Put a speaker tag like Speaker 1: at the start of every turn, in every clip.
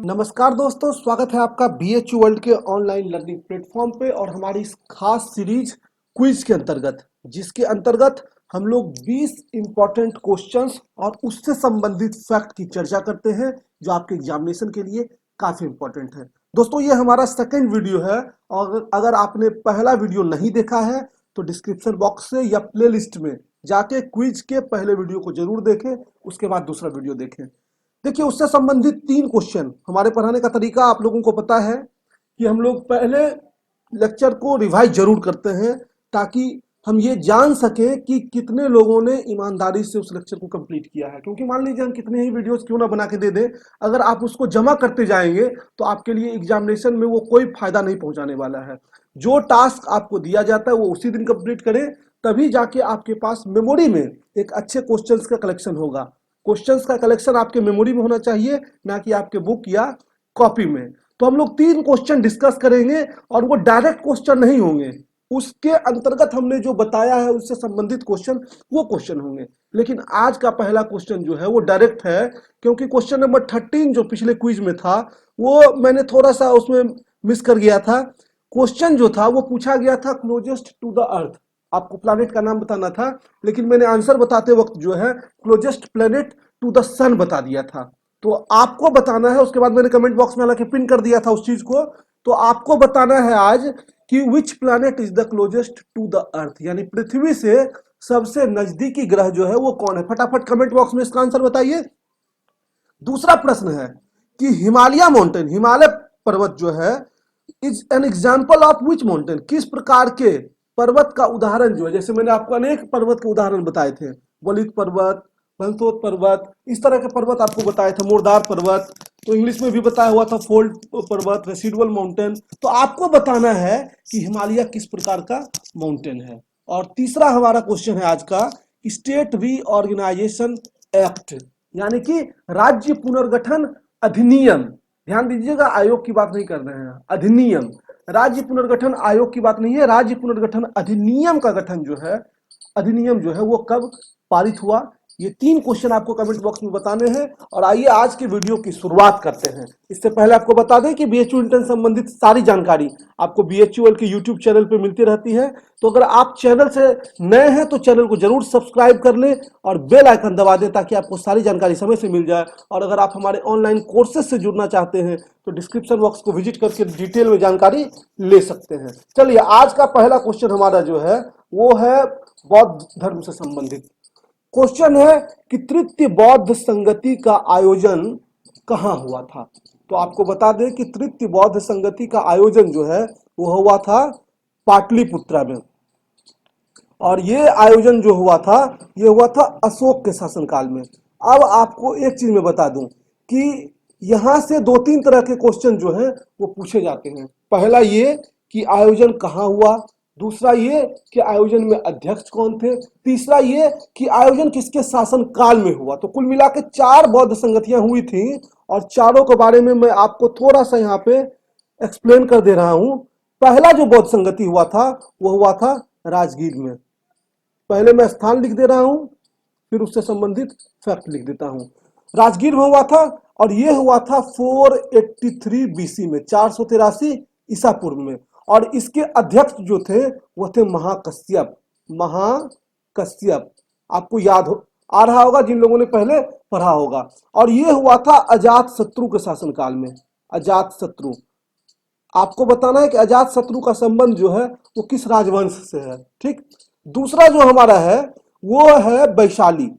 Speaker 1: नमस्कार दोस्तों, स्वागत है आपका BHU वर्ल्ड के ऑनलाइन लर्निंग प्लेटफॉर्म पे और हमारी इस खास सीरीज क्विज के अंतर्गत, जिसके अंतर्गत हम लोग 20 इंपॉर्टेंट क्वेश्चंस और उससे संबंधित फैक्ट की चर्चा करते हैं जो आपके एग्जामिनेशन के लिए काफी इंपॉर्टेंट है। दोस्तों, ये हमारा सेकंड वीडियो है और अगर आपने पहला वीडियो नहीं देखा है तो डिस्क्रिप्शन बॉक्स से या प्लेलिस्ट में जाके क्विज के पहले वीडियो को जरूर देखें, उसके बाद दूसरा वीडियो देखें। देखिए, उससे संबंधित 3 क्वेश्चन। हमारे पढ़ाने का तरीका आप लोगों को पता है कि हम लोग पहले लेक्चर को रिवाइज जरूर करते हैं ताकि हम ये जान सकें कि कितने लोगों ने ईमानदारी से उस लेक्चर को कंप्लीट किया है। क्योंकि मान लीजिए हम कितने ही वीडियोस क्यों ना बना के दे दें, अगर आप उसको जमा करते जाएंगे तो आपके लिए एग्जामिनेशन में वो कोई फायदा नहीं पहुंचाने वाला है। जो टास्क आपको दिया जाता है वो उसी दिन कंप्लीट करें, तभी जाके आपके पास मेमोरी में एक अच्छे क्वेश्चंस का कलेक्शन होगा। क्वेश्चंस का कलेक्शन आपके मेमोरी में होना चाहिए, ना कि आपके बुक या कॉपी में। तो हम लोग 3 क्वेश्चन डिस्कस करेंगे और वो डायरेक्ट क्वेश्चन नहीं होंगे, उसके अंतर्गत हमने जो बताया है उससे संबंधित क्वेश्चन वो क्वेश्चन होंगे। लेकिन आज का पहला क्वेश्चन जो है वो डायरेक्ट है, क्योंकि क्वेश्चन नंबर 13 जो पिछले क्विज में था वो मैंने थोड़ा सा उसमें मिस कर गया था। क्वेश्चन जो था वो पूछा गया था क्लोजेस्ट टू द अर्थ, आपको प्लैनेट का नाम बताना था, लेकिन मैंने आंसर बताते वक्त जो है क्लोजेस्ट प्लैनेट टू द सन बता दिया था। तो आपको बताना है, उसके बाद मैंने कमेंट बॉक्स में हालांकि पिन कर दिया था उस चीज को। तो आपको बताना है आज कि which planet is the closest to the earth, यानी पृथ्वी से सबसे नजदीकी ग्रह जो है वो कौन है। फटाफट कमेंट बॉक्स में इसका आंसर बताइए। दूसरा प्रश्न है कि हिमालय माउंटेन, हिमालय पर्वत जो है, is an example of which mountain, किस प्रकार के पर्वत का उदाहरण जो है। जैसे मैंने आपको अनेक पर्वत के उदाहरण बताए थे, वलित पर्वत, बंसोत पर्वत, इस तरह के पर्वत आपको बताए थे, मोरदार पर्वत, तो इंग्लिश में भी बताया हुआ था फोल्ड पर्वत, रेसिडुअल माउंटेन। तो आपको बताना है कि हिमालय किस प्रकार का माउंटेन है। और तीसरा हमारा क्वेश्चन है आज का, स्टेट रीऑर्गेनाइजेशन एक्ट, यानी कि राज्य पुनर्गठन अधिनियम। ध्यान दीजिएगा, आयोग की बात नहीं कर रहे हैं, अधिनियम। राज्य पुनर्गठन आयोग की बात नहीं है, राज्य पुनर्गठन अधिनियम का गठन जो है, अधिनियम जो है वो कब पारित हुआ। ये 3 क्वेश्चन आपको कमेंट बॉक्स में बताने हैं। और आइए आज की वीडियो की शुरुआत करते हैं। इससे पहले आपको बता दें कि BHU इंटर्न संबंधित सारी जानकारी आपको BHU वर्ल्ड के यूट्यूब चैनल पर मिलती रहती है। तो अगर आप चैनल से नए हैं तो चैनल को जरूर सब्सक्राइब कर लें और बेल आइकन दबा दें ताकि आपको सारी जानकारी समय से मिल जाए। और अगर आप हमारे ऑनलाइन कोर्सेज से जुड़ना चाहते हैं तो डिस्क्रिप्शन बॉक्स को विजिट करके डिटेल में जानकारी ले सकते हैं। चलिए, आज का पहला क्वेश्चन हमारा जो है वो है बौद्ध धर्म से संबंधित। क्वेश्चन है कि तृतीय बौद्ध संगति का आयोजन कहां हुआ था। तो आपको बता दें कि तृतीय बौद्ध संगति का आयोजन जो है वो हुआ था पाटलिपुत्रा में। और ये आयोजन जो हुआ था ये हुआ था अशोक के शासनकाल में। अब आपको एक चीज मैं बता दूं कि यहां से 2-3 तरह के क्वेश्चन जो है वो पूछे जाते हैं। पहला ये कि आयोजन कहां हुआ, दूसरा ये कि आयोजन में अध्यक्ष कौन थे, तीसरा ये कि आयोजन किसके शासन काल में हुआ। तो कुल मिला के 4 बौद्ध संगतियां हुई थी और चारों के बारे में मैं आपको थोड़ा सा यहाँ पे एक्सप्लेन कर दे रहा हूं। पहला जो बौद्ध संगति हुआ था वो हुआ था राजगीर में। पहले मैं स्थान लिख दे रहा हूं, फिर उससे संबंधित फैक्ट लिख देता हूं। राजगीर में हुआ था और यह हुआ था 483 BC में, 483 ईसा पूर्व में। और इसके अध्यक्ष जो थे वो थे महाकश्यप। महाकश्यप आपको याद आ रहा होगा जिन लोगों ने पहले पढ़ा होगा। और यह हुआ था अजात शत्रु के शासनकाल में। अजात शत्रु, आपको बताना है कि अजात शत्रु का संबंध जो है वो किस राजवंश से है। ठीक। दूसरा जो हमारा है वो है वैशाली।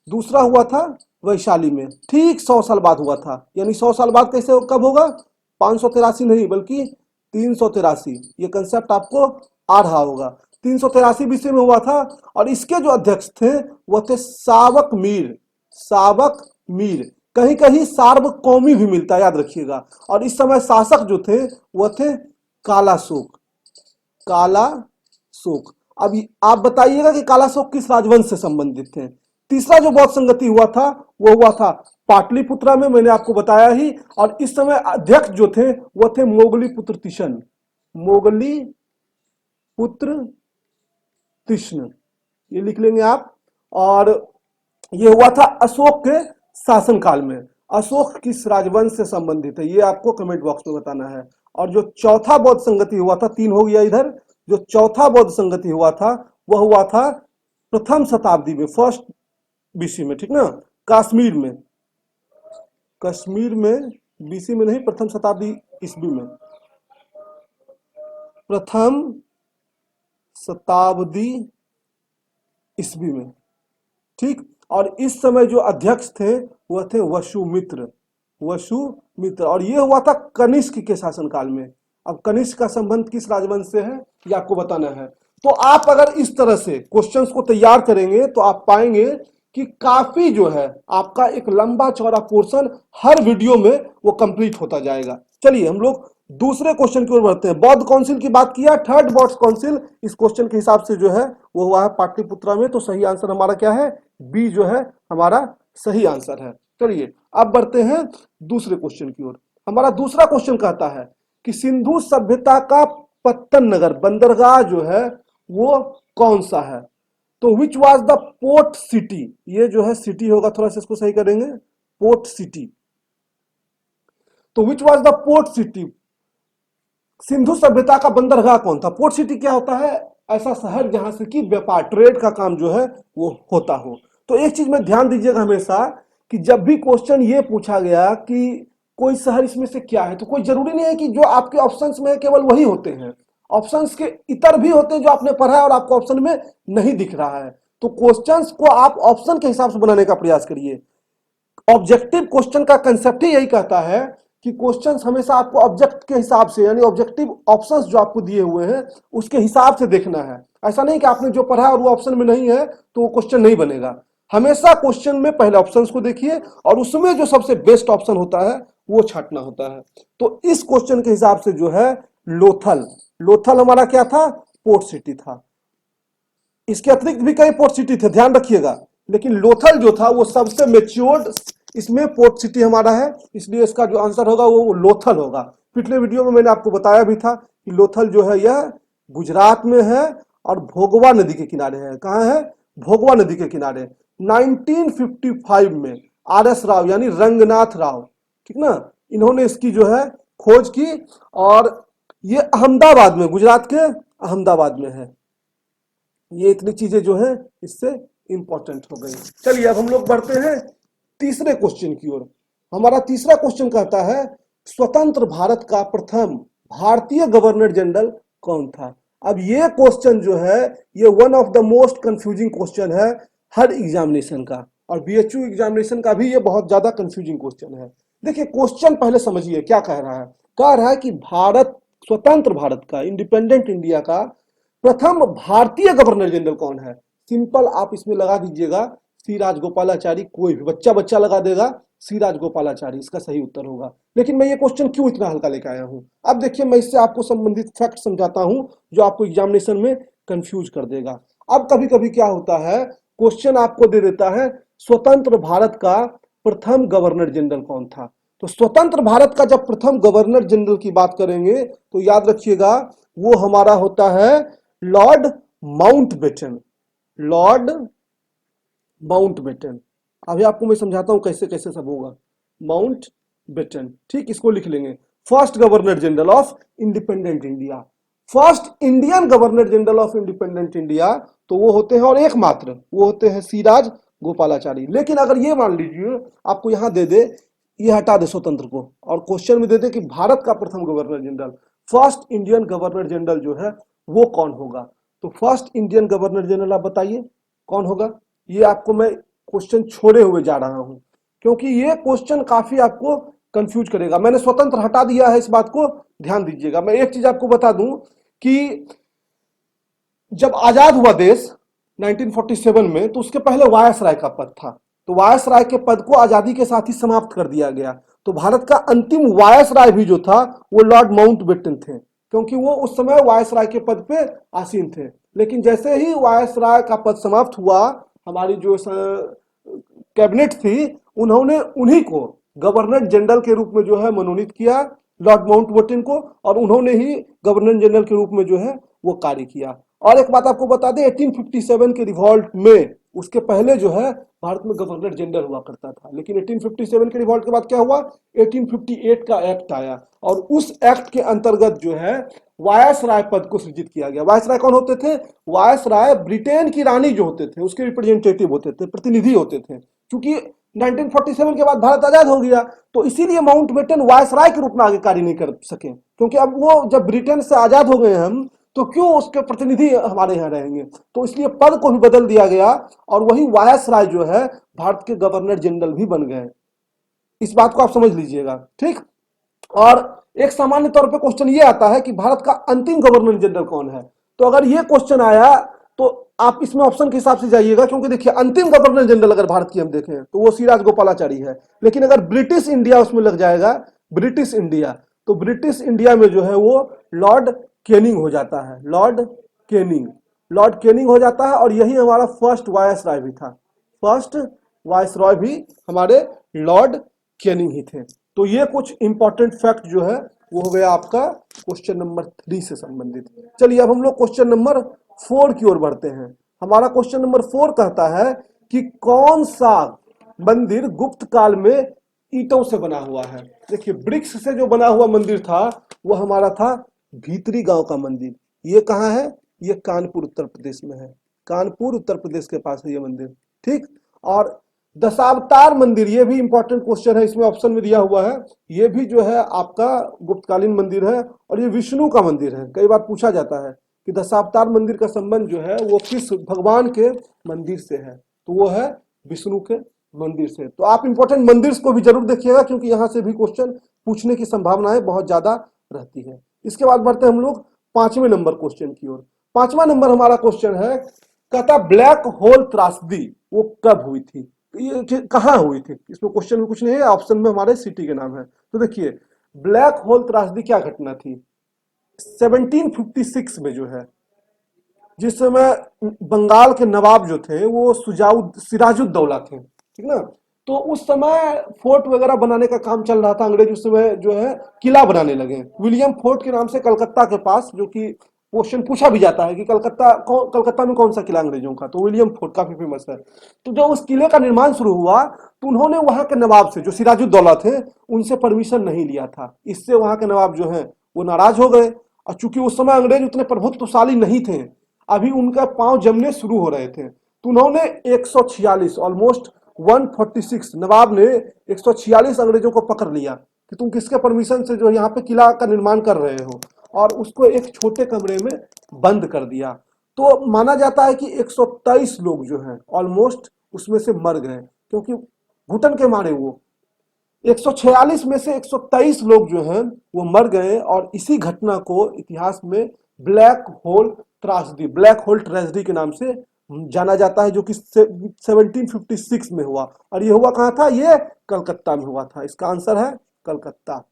Speaker 1: दूसरा हुआ था वैशाली में, ठीक 100 साल बाद हुआ था। यानी 100 साल बाद कैसे कब होगा, 583 नहीं बल्कि 383। ये कंसेप्ट आपको आ रहा होगा। 383 BC में हुआ था और इसके जो अध्यक्ष थे वो थे सावक मीर। सावक मीर, कहीं कहीं सार्वकौमी भी मिलता है, याद रखिएगा। और इस समय शासक जो थे वो थे कालाशोक। कालाशोक। अब आप बताइएगा कि कालाशोक किस राजवंश से संबंधित थे। तीसरा जो बौद्ध संगति हुआ था वो हुआ था पाटलिपुत्रा में, मैंने आपको बताया ही। और इस समय अध्यक्ष जो थे वो थे मोगली पुत्र तिशन। मोगली पुत्र तिष्ण, ये लिख लेंगे आप। और ये हुआ था अशोक के शासनकाल में। अशोक किस राजवंश से संबंधित है, ये आपको कमेंट बॉक्स में बताना है। और जो चौथा बौद्ध संगति हुआ था, 3 हो गया इधर, जो चौथा बौद्ध संगति हुआ था वह हुआ था प्रथम शताब्दी में, फर्स्ट बीसी में, ठीक ना, कश्मीर में, कश्मीर में, बीसी में नहीं, प्रथम शताब्दी ईस्वी में, प्रथम शताब्दी ईस्वी में, ठीक। और इस समय जो अध्यक्ष थे वह थे वसुमित्र, वसुमित्र, और ये हुआ था कनिष्क के शासनकाल में। अब कनिष्क का संबंध किस राजवंश से है ये आपको बताना है। तो आप अगर इस तरह से क्वेश्चंस को तैयार करेंगे तो आप पाएंगे कि काफी जो है आपका एक लंबा चौड़ा पोर्शन हर वीडियो में वो कंप्लीट होता जाएगा। चलिए हम लोग दूसरे क्वेश्चन की ओर बढ़ते हैं। बौद्ध काउंसिल की बात किया, थर्ड बौद्ध काउंसिल इस क्वेश्चन के हिसाब से जो है वो हुआ है पाटलिपुत्रा में। तो सही आंसर हमारा क्या है, बी जो है हमारा सही आंसर है। चलिए अब बढ़ते हैं दूसरे क्वेश्चन की ओर। हमारा दूसरा क्वेश्चन कहता है कि सिंधु सभ्यता का पत्तन नगर, बंदरगाह जो है वो कौन सा है। तो which was the port city, ये जो है सिटी होगा, थोड़ा सा इसको सही करेंगे, पोर्ट सिटी। तो which was the port city, Sindhu सभ्यता का बंदरगाह कौन था। पोर्ट सिटी क्या होता है, ऐसा शहर जहां से कि व्यापार, ट्रेड का काम जो है वो होता हो। तो एक चीज में ध्यान दीजिएगा हमेशा कि जब भी क्वेश्चन ये पूछा गया कि कोई शहर इसमें से क्या है, तो कोई जरूरी नहीं है कि जो आपके ऑप्शंस में है केवल वही होते हैं, ऑप्शंस के इतर भी होते हैं जो आपने पढ़ा है और आपको ऑप्शन में नहीं दिख रहा है। तो क्वेश्चंस को आप ऑप्शन के हिसाब से बनाने का प्रयास करिए। ऑब्जेक्टिव क्वेश्चन का कंसेप्ट ही यही कहता है कि क्वेश्चंस हमेशा आपको ऑब्जेक्ट के हिसाब से, यानी ऑब्जेक्टिव ऑप्शंस जो आपको दिए हुए हैं उसके हिसाब से देखना है। ऐसा नहीं कि आपने जो पढ़ा और वो ऑप्शन में नहीं है तो वो क्वेश्चन नहीं बनेगा। हमेशा क्वेश्चन में पहले ऑप्शंस को देखिए और उसमें जो सबसे बेस्ट ऑप्शन होता है वो छांटना होता है। तो इस क्वेश्चन के हिसाब से जो है लोथल, लोथल हमारा क्या था, पोर्ट सिटी था। इसके अतिरिक्त भी कई पोर्ट सिटी थे, ध्यान रखिएगा, लेकिन लोथल जो था वो सबसे मेच्योर्ड इसमें पोर्ट सिटी हमारा है, इसलिए इसका जो आंसर होगा वो लोथल होगा। पिछले वीडियो में मैंने आपको बताया भी था कि लोथल जो है यह गुजरात में है और भोगवा नदी के किनारे है। कहाँ है, भोगवा नदी के किनारे। 1955 में RS राव यानी रंगनाथ राव, ठीक ना, इन्होंने इसकी जो है खोज की और ये अहमदाबाद में, गुजरात के अहमदाबाद में है। ये इतनी चीजें जो है इससे इंपॉर्टेंट हो गई। चलिए अब हम लोग बढ़ते हैं तीसरे क्वेश्चन की ओर। हमारा तीसरा क्वेश्चन कहता है स्वतंत्र भारत का प्रथम भारतीय गवर्नर जनरल कौन था। अब ये क्वेश्चन जो है ये one of the most confusing question है हर एग्जामिनेशन का, और BHU एग्जामिनेशन का भी ये बहुत ज्यादा कंफ्यूजिंग क्वेश्चन है। देखिए क्वेश्चन पहले समझिए क्या कह रहा है। कह रहा है कि भारत, स्वतंत्र भारत का, इंडिपेंडेंट इंडिया का प्रथम भारतीय गवर्नर जनरल कौन है। सिंपल आप इसमें लगा दीजिएगा सी राजगोपालाचारी, कोई भी बच्चा बच्चा लगा देगा सी राजगोपालाचारी, इसका सही उत्तर होगा। लेकिन मैं ये क्वेश्चन क्यों इतना हल्का लेकर आया हूं, अब देखिए मैं इससे आपको संबंधित फैक्ट समझाता हूं जो आपको एग्जामिनेशन में कंफ्यूज कर देगा। अब कभी कभी क्या होता है, क्वेश्चन आपको दे देता है स्वतंत्र भारत का प्रथम गवर्नर जनरल कौन था। तो स्वतंत्र भारत का जब प्रथम गवर्नर जनरल की बात करेंगे तो याद रखिएगा वो हमारा होता है लॉर्ड माउंटबेटन, लॉर्ड माउंटबेटन। अभी आपको मैं समझाता हूं कैसे कैसे सब होगा। माउंटबेटन, ठीक, इसको लिख लेंगे। First governor general of independent India, first Indian governor general of independent India, तो वो होते हैं और एकमात्र वो होते हैं सी राज गोपालाचारी। लेकिन अगर ये मान लीजिए आपको यहां दे दे, ये हटा दे स्वतंत्र को और क्वेश्चन में दे दे कि भारत का प्रथम governor general, first Indian governor general जो है वो कौन होगा, तो फर्स्ट इंडियन गवर्नर जनरल आप बताइए कौन होगा। ये आपको मैं क्वेश्चन छोड़े हुए जा रहा हूं क्योंकि ये क्वेश्चन काफी आपको कंफ्यूज करेगा। मैंने स्वतंत्र हटा दिया है, इस बात को ध्यान दीजिएगा। मैं एक चीज आपको बता दूं कि जब आजाद हुआ देश 1947 में, तो उसके पहले वायसराय का पद था, तो वायसराय के पद को आजादी के साथ ही समाप्त कर दिया गया। तो भारत का अंतिम वायसराय भी जो था वो लॉर्ड माउंटबेटन थे, क्योंकि वो उस समय वायसराय के पद पे आसीन थे। लेकिन जैसे ही वायसराय का पद समाप्त हुआ, हमारी जो कैबिनेट थी उन्होंने उन्हीं को गवर्नर जनरल के रूप में जो है मनोनीत किया, लॉर्ड माउंटबेटन को, और उन्होंने ही गवर्नर जनरल के रूप में जो है वो कार्य किया। और एक बात आपको बता दें, 1857 के रिवॉल्ट में उसके पहले जो है भारत में गवर्नर जनरल हुआ करता था। लेकिन 1857 के रिवॉल्ट के बाद क्या हुआ, 1858 का एक्ट आया और उस एक्ट के अंतर्गत जो है वायसराय पद को सृजित किया गया। वायसराय कौन होते थे, वायसराय ब्रिटेन की रानी जो होते थे उसके रिप्रेजेंटेटिव होते थे, प्रतिनिधि होते थे। क्योंकि 1947 के बाद भारत आजाद हो गया तो इसीलिए माउंटबेटन वायसराय के रूप में आगे कार्य नहीं कर सके, क्योंकि अब वो जब ब्रिटेन से आजाद हो गए हम तो क्यों उसके प्रतिनिधि हमारे यहाँ रहेंगे, तो इसलिए पद को भी बदल दिया गया और वही वायसराय जो है भारत के गवर्नर जनरल भी बन गए। इस बात को आप समझ लीजिएगा, ठीक। और एक सामान्य तौर पे क्वेश्चन ये आता है कि भारत का अंतिम गवर्नर जनरल कौन है। तो अगर ये क्वेश्चन आया तो आप इसमें ऑप्शन के हिसाब से जाइएगा, क्योंकि देखिए अंतिम गवर्नर जनरल अगर भारत की हम देखें तो वो सी राजगोपालाचारी है। लेकिन अगर ब्रिटिश इंडिया उसमें लग जाएगा, ब्रिटिश इंडिया, तो ब्रिटिश इंडिया में जो है वो लॉर्ड कैनिंग हो जाता है, लॉर्ड कैनिंग, लॉर्ड कैनिंग हो जाता है। और यही हमारा फर्स्ट वायसराय भी था, फर्स्ट वायसराय भी हमारे लॉर्ड कैनिंग ही थे। तो ये कुछ इंपॉर्टेंट फैक्ट जो है वो हो गया आपका क्वेश्चन नंबर 3 से संबंधित। चलिए अब हम लोग क्वेश्चन नंबर 4 की ओर बढ़ते हैं। हमारा क्वेश्चन नंबर 4 कहता है कि कौन सा मंदिर गुप्त काल में ईंटों से बना हुआ है। देखिए वृक्ष से जो बना हुआ मंदिर था वो हमारा था भीतरी गांव का मंदिर। ये कहाँ है, ये कानपुर उत्तर प्रदेश में है, कानपुर उत्तर प्रदेश के पास है ये मंदिर, ठीक। और दशावतार मंदिर, ये भी इंपॉर्टेंट क्वेश्चन है, इसमें ऑप्शन में दिया हुआ है। ये भी जो है आपका गुप्तकालीन मंदिर है और ये विष्णु का मंदिर है। कई बार पूछा जाता है कि दशावतार मंदिर का संबंध जो है वो किस भगवान के मंदिर से है, तो वो है विष्णु के मंदिर से। तो आप इंपॉर्टेंट मंदिर को भी जरूर देखिएगा, क्योंकि यहाँ से भी क्वेश्चन पूछने की संभावनाएं बहुत ज्यादा रहती है। इसके बाद बढ़ते हैं हम लोग 5वें नंबर क्वेश्चन की ओर। 5वां नंबर हमारा क्वेश्चन है, कहता ब्लैक होल त्रासदी वो कब हुई थी, ये कहां हुई थी। इसमें क्वेश्चन में कुछ नहीं है, ऑप्शन में हमारे सिटी के नाम है। तो देखिए ब्लैक होल त्रासदी क्या घटना थी, 1756 में जो है, जिस समय बंगाल के नवाब जो थे वो सिराजुद्दौला थे, ठीक ना। तो उस समय फोर्ट वगैरह बनाने का काम चल रहा था, अंग्रेज उस समय जो है किला बनाने लगे विलियम फोर्ट के नाम से कलकत्ता के पास, जो कि क्वेश्चन पूछा भी जाता है कि कलकत्ता में कौन सा किला अंग्रेजों का, तो विलियम फोर्ट काफी फेमस है। तो जब उस किले का निर्माण शुरू हुआ तो उन्होंने वहां के नवाब से, जो सिराजुद्दौला थे, उनसे परमिशन नहीं लिया था। इससे वहां के नवाब जो है वो नाराज हो गए। और चूंकि उस समय अंग्रेज उतने प्रभुत्वशाली नहीं थे, अभी उनका पांव जमने शुरू हो रहे थे, तो उन्होंने 146 ऑलमोस्ट 146 नवाब ने 146 अंग्रेजों को पकड़ लिया कि तुम किसके परमिशन से जो यहाँ पे किला का निर्माण कर रहे हो, और उसको एक छोटे कमरे में बंद कर दिया। तो माना जाता है कि 123 लोग जो हैं ऑलमोस्ट उसमें से मर गए, क्योंकि घुटन के मारे वो 146 में से 123 लोग जो हैं वो मर गए। और इसी घटना को इतिहास में ब्लैक होल त्रासदी, ब्लैक होल ट्रेजेडी के नाम से जाना जाता है, जो कि 1756 में हुआ। और ये हुआ कहाँ था, ये कलकत्ता में हुआ था। इसका आंसर है कलकत्ता।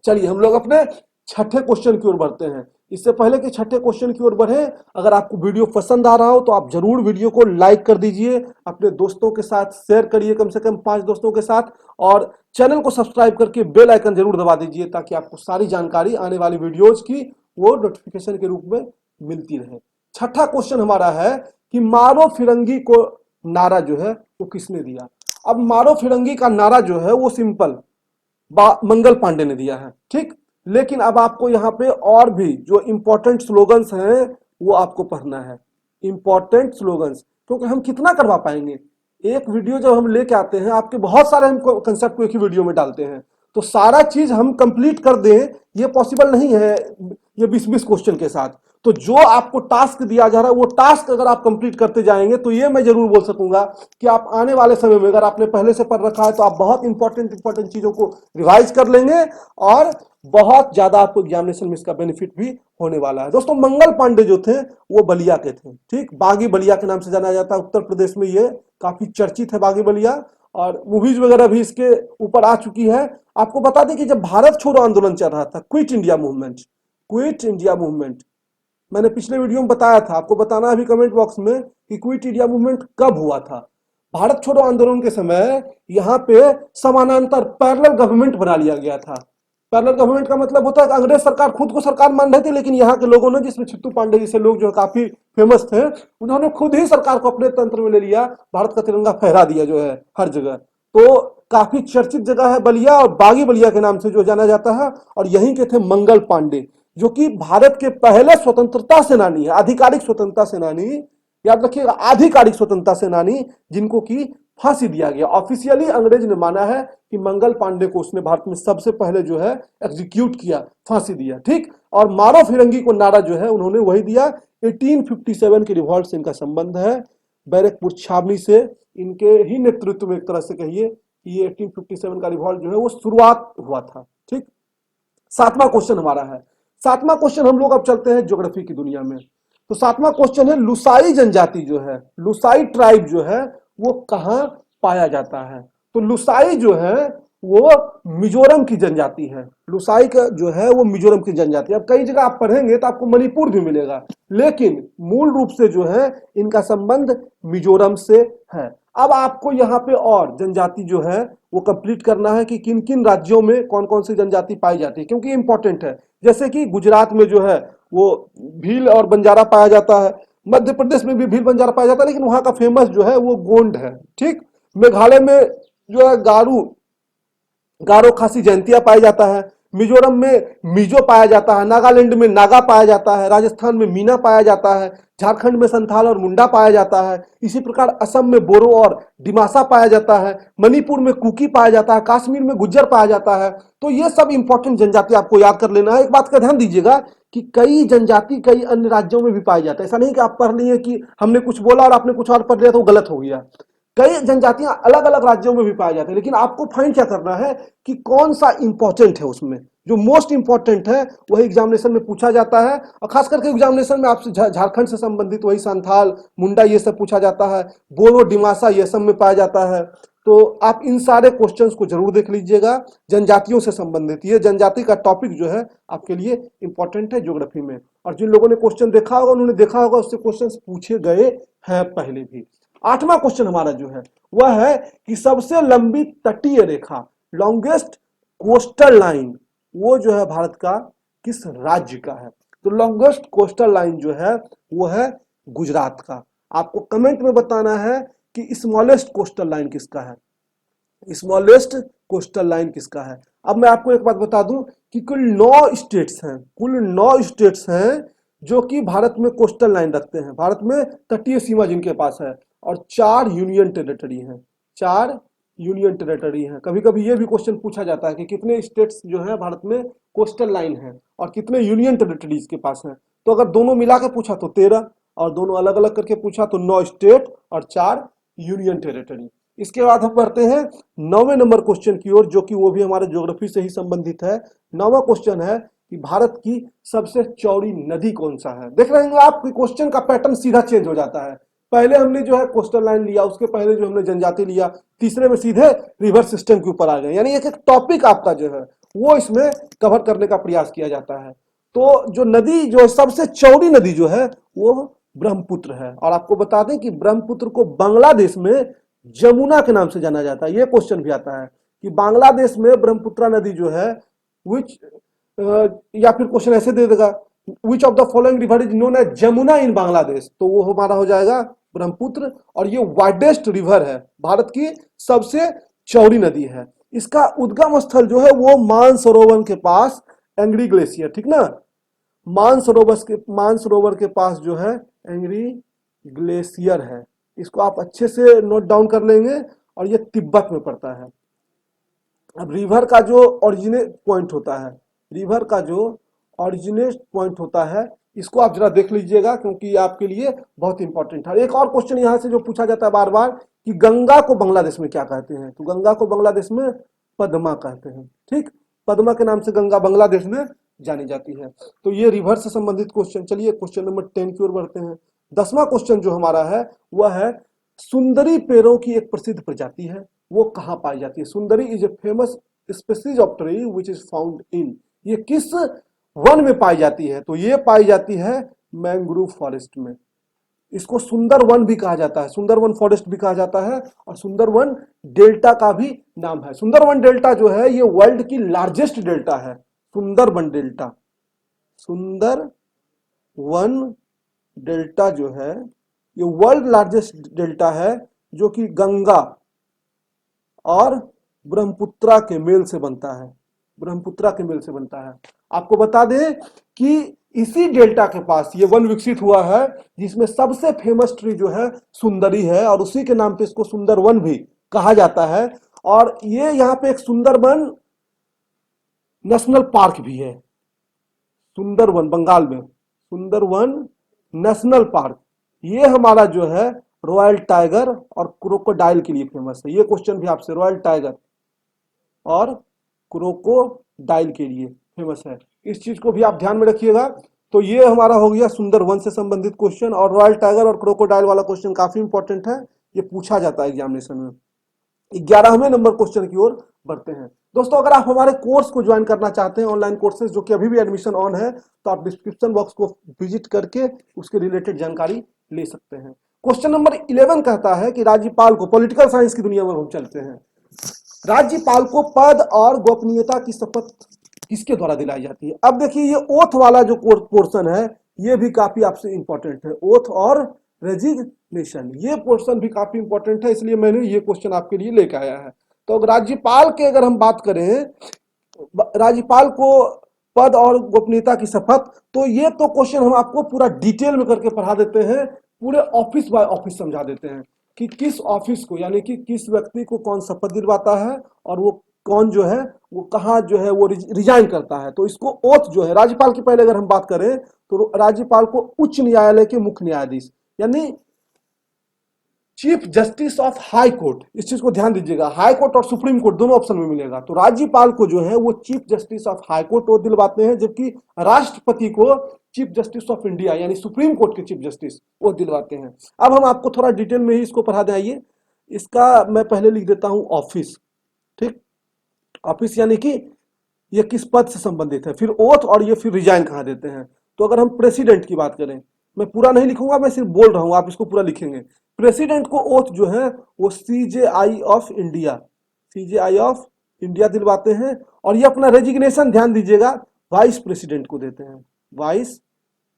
Speaker 1: चलिए हम लोग अपने छठे क्वेश्चन की ओर बढ़ते हैं। इससे पहले कि छठे क्वेश्चन की ओर बढ़े, अगर आपको वीडियो पसंद आ रहा हो तो आप जरूर वीडियो को लाइक कर दीजिए, अपने दोस्तों के साथ शेयर करिए, कम से कम 5 दोस्तों के साथ, और चैनल को सब्सक्राइब करके बेल आइकन जरूर दबा दीजिए, ताकि आपको सारी जानकारी आने वाली वीडियोज की वो नोटिफिकेशन के रूप में मिलती रहे। छठा क्वेश्चन हमारा है कि मारो फिरंगी को नारा जो है वो किसने दिया। अब मारो फिरंगी का नारा जो है वो सिंपल मंगल पांडे ने दिया है, ठीक। लेकिन अब आपको यहाँ पे और भी जो इंपॉर्टेंट स्लोगन्स हैं वो आपको पढ़ना है, इंपॉर्टेंट स्लोगन्स, क्योंकि हम कितना करवा पाएंगे। एक वीडियो जब हम लेके आते हैं, आपके बहुत सारे हम कंसेप्ट को एक ही वीडियो में डालते हैं, तो सारा चीज हम कंप्लीट कर दें ये पॉसिबल नहीं है ये 20-20 क्वेश्चन के साथ। तो जो आपको टास्क दिया जा रहा है वो टास्क अगर आप कंप्लीट करते जाएंगे तो ये मैं जरूर बोल सकूंगा कि आप आने वाले समय में, अगर आपने पहले से पढ़ रखा है, तो आप बहुत इंपॉर्टेंट चीजों को रिवाइज कर लेंगे और बहुत ज्यादा आपको एग्जामिनेशन में इसका बेनिफिट भी होने वाला है। दोस्तों मंगल पांडे जो थे वो बलिया के थे, ठीक, बागी बलिया के नाम से जाना जाता है। उत्तर प्रदेश में ये काफी चर्चित है बागी बलिया, और मूवीज वगैरह भी इसके ऊपर आ चुकी है। आपको बता दें कि जब भारत छोड़ो आंदोलन चल रहा था, quit India movement, quit India movement, मैंने पिछले वीडियो में बताया था, आपको बताना अभी कमेंट बॉक्स में कि क्विट इंडिया मूवमेंट कब हुआ था। भारत छोड़ो आंदोलन के समय यहाँ पे समानांतर पैरेलल गवर्नमेंट बना लिया गया था, पैरेलल गवर्नमेंट का मतलब होता है कि अंग्रेज सरकार खुद को सरकार मान रहे थे, लेकिन यहाँ के लोगों ने, जिसमें छिट्टू पांडे जैसे लोग जो काफी फेमस थे, उन्होंने खुद ही सरकार को अपने तंत्र में ले लिया, भारत का तिरंगा फहरा दिया जो है हर जगह। तो काफी चर्चित जगह है बलिया, और बागी बलिया के नाम से जो जाना जाता है। और यहीं के थे मंगल पांडे, जो कि भारत के पहले स्वतंत्रता सेनानी है, आधिकारिक स्वतंत्रता सेनानी, याद रखिएगा, आधिकारिक स्वतंत्रता सेनानी, जिनको की फांसी दिया गया। ऑफिशियली अंग्रेज ने माना है कि मंगल पांडे को उसने भारत में सबसे पहले जो है एग्जीक्यूट किया, फांसी दिया, ठीक। और मारो फिरंगी को नारा जो है उन्होंने वही दिया। 1857 के रिवॉल्ट से इनका संबंध है, बैरकपुर छावनी से इनके ही नेतृत्व में, एक तरह से कहिए कि ये 1857 का रिवॉल्ट जो है वो शुरुआत हुआ था, ठीक। सातवां क्वेश्चन हमारा है, सातवां क्वेश्चन हम लोग अब चलते हैं ज्योग्राफी की दुनिया में। तो सातवां क्वेश्चन है, लुसाई जनजाति जो है, लुसाई ट्राइब जो है वो कहां पाया जाता है। तो लुसाई जो है वो मिजोरम की जनजाति है। लुसाई का जो है वो मिजोरम की जनजाति है। अब कई जगह आप पढ़ेंगे तो आपको मणिपुर भी मिलेगा, लेकिन मूल रूप से जो है इनका संबंध मिजोरम से है। अब आपको यहाँ पे और जनजाति जो है वो कंप्लीट करना है कि किन किन राज्यों में कौन कौन सी जनजाति पाई जाती है, क्योंकि इंपॉर्टेंट है। जैसे कि गुजरात में जो है वो भील और बंजारा पाया जाता है, मध्य प्रदेश में भी भील बंजारा पाया जाता है, लेकिन वहां का फेमस जो है वो गोंड है, ठीक। मेघालय में जो है गारो गारो खासी जयंतिया पाया जाता है, मिजोरम में मिजो पाया जाता है, नागालैंड में नागा पाया जाता है, राजस्थान में मीना पाया जाता है, झारखंड में संथाल और मुंडा पाया जाता है, इसी प्रकार असम में बोरो और डिमासा पाया जाता है, मणिपुर में कुकी पाया जाता है, कश्मीर में गुज्जर पाया जाता है। तो ये सब इंपॉर्टेंट जनजाति आपको याद कर लेना है। एक बात का ध्यान दीजिएगा कि कई जनजाति कई अन्य राज्यों में भी पाए जाते हैं। ऐसा नहीं कि आप पढ़ लिए कि हमने कुछ बोला और आपने कुछ और पढ़ लिया तो गलत हो गया। कई जनजातियां अलग अलग राज्यों में भी पाए जाते हैं, लेकिन आपको फाइंड क्या करना है कि कौन सा इंपॉर्टेंट है, उसमें जो मोस्ट इंपॉर्टेंट है वही एग्जामिनेशन में पूछा जाता है। और खास करके एग्जामिनेशन में आपसे झारखंड से संबंधित वही संथाल मुंडा ये सब पूछा जाता है, बोरो डिमासा ये सब में पाया जाता है। तो आप इन सारे क्वेश्चंस को जरूर देख लीजिएगा, जनजातियों से संबंधित ये जनजाति का टॉपिक जो है आपके लिए इंपॉर्टेंट है ज्योग्राफी में। और जिन लोगों ने क्वेश्चन देखा होगा उन्होंने देखा होगा उससे क्वेश्चन पूछे गए हैं पहले भी। आठवां क्वेश्चन हमारा जो है वह है कि सबसे लंबी तटीय रेखा, लॉन्गेस्ट कोस्टल लाइन, वो जो है भारत का किस राज्य का है। तो लॉन्गेस्ट कोस्टल लाइन जो है वो है गुजरात का। आपको कमेंट में बताना है कि स्मॉलेस्ट कोस्टल लाइन किसका है, स्मॉलेस्ट कोस्टल लाइन किसका है। अब मैं आपको एक बात बता दूं कि कुल 9 स्टेट्स हैं, कुल 9 स्टेट्स हैं जो कि भारत में कोस्टल लाइन रखते हैं, भारत में तटीय सीमा जिनके पास है, और 4 यूनियन टेरिटरी हैं, 4 यूनियन टेरिटरी हैं। कभी कभी ये भी क्वेश्चन पूछा जाता है कि कितने स्टेट्स जो है भारत में कोस्टल लाइन है और कितने यूनियन टेरिटरीज के पास है। तो अगर दोनों मिला के पूछा तो 13, और दोनों अलग अलग करके पूछा तो 9 स्टेट और 4 यूनियन टेरिटरी। इसके बाद हम बढ़ते हैं 9वें नंबर क्वेश्चन की ओर, जो कि वो भी हमारे ज्योग्राफी से ही संबंधित है। 9वां क्वेश्चन है कि भारत की सबसे चौड़ी नदी कौन सा है। देख रहे हैं आप क्वेश्चन का पैटर्न सीधा चेंज हो जाता है। पहले हमने जो है कोस्टल लाइन लिया, उसके पहले जो हमने जनजाति लिया, तीसरे में सीधे रिवर सिस्टम के ऊपर आ गए, यानी एक एक टॉपिक आपका जो है वो इसमें कवर करने का प्रयास किया जाता है। तो जो नदी जो सबसे चौड़ी नदी जो है वो ब्रह्मपुत्र है। और आपको बता दें कि ब्रह्मपुत्र को बांग्लादेश में जमुना के नाम से जाना जाता है। ये क्वेश्चन भी आता है कि बांग्लादेश में ब्रह्मपुत्र नदी जो है विच, या फिर क्वेश्चन ऐसे दे देगा which of the following river is known as Jamuna in Bangladesh, तो वो हमारा हो जाएगा ब्रह्मपुत्र। और ये वाइडेस्ट रिवर है, भारत की सबसे चौड़ी नदी है। इसका उद्गम स्थल जो है वो मानसरोवर के पास, एंग्री ग्लेशियर, ठीक ना, मानसरोवर के पास जो है एंग्री ग्लेशियर है। इसको आप अच्छे से नोट डाउन कर लेंगे, और ये तिब्बत में पड़ता है। अब रिवर का जो ओरिजिनेट पॉइंट होता है, रिवर का जो ओरिजिनेट पॉइंट होता है, इसको आप जरा देख लीजिएगा क्योंकि आपके लिए बहुत इंपॉर्टेंट है। एक और क्वेश्चन यहां से जो पूछा जाता है बार बार कि गंगा को बांग्लादेश में क्या कहते हैं, तो गंगा को बांग्लादेश में पद्मा कहते हैं, ठीक। पद्मा के नाम से गंगा बांग्लादेश में जानी जाती है। तो ये रिवर से संबंधित क्वेश्चन। चलिए क्वेश्चन नंबर 10 की ओर बढ़ते हैं। 10वां क्वेश्चन जो हमारा है वह है सुंदरी पेड़ों की एक प्रसिद्ध प्रजाति है, वो कहां पाई जाती है। सुंदरी is a famous species of tree which is found in, ये किस वन में पाई जाती है, तो ये पाई जाती है मैंग्रोव फॉरेस्ट में। इसको सुंदरवन भी कहा जाता है, सुंदरवन फॉरेस्ट भी कहा जाता है, और सुंदरवन डेल्टा का भी नाम है। सुंदरवन डेल्टा जो है ये वर्ल्ड की लार्जेस्ट डेल्टा है, सुंदरवन डेल्टा। सुंदरवन डेल्टा जो है ये वर्ल्ड लार्जेस्ट डेल्टा है, जो कि गंगा और ब्रह्मपुत्रा के मेल से बनता है, ब्रह्मपुत्रा के मेल से बनता है। आपको बता दें कि इसी डेल्टा के पास ये वन विकसित हुआ है, जिसमें सबसे फेमस ट्री जो है सुंदरी है, और उसी के नाम पे इसको सुंदरवन भी कहा जाता है। और ये यहाँ पे एक सुंदरवन नेशनल पार्क भी है, सुंदरवन बंगाल में, सुंदरवन नेशनल पार्क। ये हमारा जो है रॉयल टाइगर और क्रोकोडाइल के लिए फेमस है। ये क्वेश्चन भी आपसे रॉयल टाइगर और क्रोकोडाइल के लिए फेमस है, इस चीज को भी आप ध्यान में रखिएगा। तो ये हमारा हो गया सुंदरवन से संबंधित क्वेश्चन, और रॉयल टाइगर और क्रोकोडाइल वाला क्वेश्चन काफी इंपॉर्टेंट है, ये पूछा जाता है एग्जामिनेशन में। 11वें नंबर क्वेश्चन की ओर बढ़ते हैं। दोस्तों, अगर आप हमारे कोर्स को ज्वाइन करना चाहते हैं, ऑनलाइन कोर्सेज जो कि अभी भी एडमिशन ऑन है, तो आप डिस्क्रिप्शन बॉक्स को विजिट करके उसके रिलेटेड जानकारी ले सकते हैं। क्वेश्चन नंबर 11 कहता है कि राज्यपाल को, पॉलिटिकल साइंस की दुनिया में हम चलते हैं, राज्यपाल को पद और गोपनीयता की शपथ किसके द्वारा दिलाई जाती है? अब देखिए, ये ओथ वाला जो पोर्शन है ये भी काफी आपसे इंपॉर्टेंट है, ओथ और रेजिग्नेशन, ये पोर्शन भी काफी इंपॉर्टेंट है, इसलिए मैंने ये क्वेश्चन आपके लिए लेकर आया है। तो राज्यपाल के अगर हम बात करें, राज्यपाल को पद और गोपनीयता की शपथ, तो ये तो क्वेश्चन हम आपको पूरा डिटेल में करके पढ़ा देते हैं, पूरे ऑफिस बाय ऑफिस समझा देते हैं कि किस ऑफिस को, यानी कि किस व्यक्ति को कौन शपथ दिलवाता है, और वो कौन जो है वो कहाँ जो है वो रिजाइन करता है। तो इसको ओथ जो है राज्यपाल की, पहले अगर हम बात करें तो राज्यपाल को उच्च न्यायालय के मुख्य न्यायाधीश यानी chief justice of high court, इस चीज को ध्यान दीजिएगा, हाई कोर्ट और सुप्रीम कोर्ट दोनों ऑप्शन में मिलेगा। तो राज्यपाल को जो है वो chief justice of high court वो दिलवाते हैं, जबकि राष्ट्रपति को चीफ जस्टिस ऑफ इंडिया यानी सुप्रीम कोर्ट के चीफ जस्टिस वो दिलवाते हैं। अब हम आपको थोड़ा डिटेल में ही इसको पढ़ा दें, आइए। इसका मैं पहले लिख देता हूं ऑफिस, ठीक, ऑफिस यानी कि ये किस पद से संबंधित है, फिर ओथ, और ये फिर रिजाइन कहाँ देते हैं। तो अगर हम प्रेसिडेंट की बात करें, मैं पूरा नहीं लिखूंगा, मैं सिर्फ बोल रहा हूं, आप इसको पूरा लिखेंगे। प्रेसिडेंट को ओथ जो है वो CJI of India, CJI of India दिलवाते हैं, और ये अपना रेजिग्नेशन ध्यान दीजिएगा वाइस प्रेसिडेंट को देते हैं, वाइस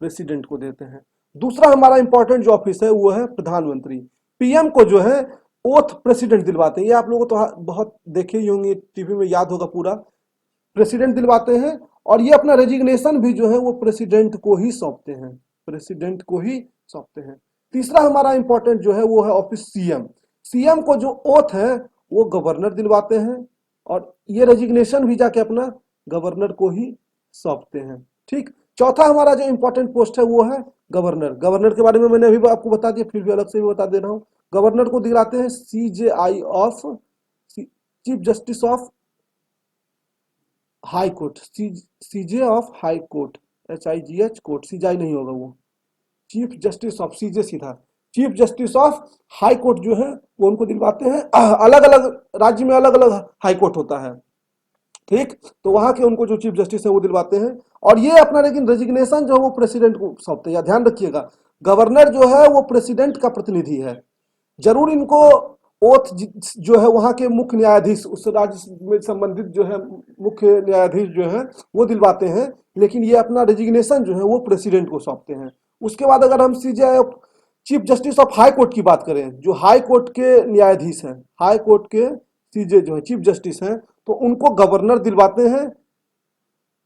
Speaker 1: प्रेसिडेंट को देते हैं। दूसरा हमारा इंपॉर्टेंट जो ऑफिस है वो है प्रधानमंत्री। पीएम को जो है ओथ प्रेसिडेंट दिलवाते हैं, ये आप लोगों तो बहुत देखे ही होंगे, टीवी में याद होगा पूरा, प्रेसिडेंट दिलवाते हैं, और ये अपना रेजिग्नेशन भी जो है वो प्रेसिडेंट को ही सौंपते हैं, प्रेसिडेंट को ही सौंपते हैं। तीसरा हमारा इंपॉर्टेंट जो है वो है ऑफिस सीएम। सीएम को जो ओथ है वो गवर्नर दिलवाते हैं, और ये रेजिग्नेशन भी जाके अपना गवर्नर को ही सौंपते हैं, ठीक। चौथा हमारा जो इंपॉर्टेंट पोस्ट है वो है गवर्नर। गवर्नर के बारे में मैंने अभी आपको बता दिया, फिर भी अलग से भी बता दे रहा हूं। गवर्नर को दिलाते हैं CJI of, chief justice of high court, CJ of high court, HIGH court, CJI नहीं होगा वो, चीफ जस्टिस ऑफ, सीजे सीधा, chief justice of high court जो है वो उनको दिलवाते हैं। अलग अलग राज्य में अलग अलग हाई कोर्ट होता है, ठीक, तो वहां के उनको जो चीफ जस्टिस है वो दिलवाते हैं, और ये अपना लेकिन रेजिग्नेशन जो है वो प्रेसिडेंट को सौंपते हैं। ध्यान रखिएगा, गवर्नर जो है वो प्रेसिडेंट का प्रतिनिधि है, जरूर इनको ओथ जो है वहां के मुख्य न्यायाधीश, उस राज्य में संबंधित जो है मुख्य न्यायाधीश जो है वो दिलवाते हैं, लेकिन ये अपना रेजिग्नेशन जो है वो प्रेसिडेंट को सौंपते हैं। उसके बाद अगर हम CJ chief justice of high court की बात करें, जो हाई कोर्ट के न्यायाधीश हैं, हाई कोर्ट के सीजे जो है चीफ जस्टिस हैं, तो उनको गवर्नर दिलवाते हैं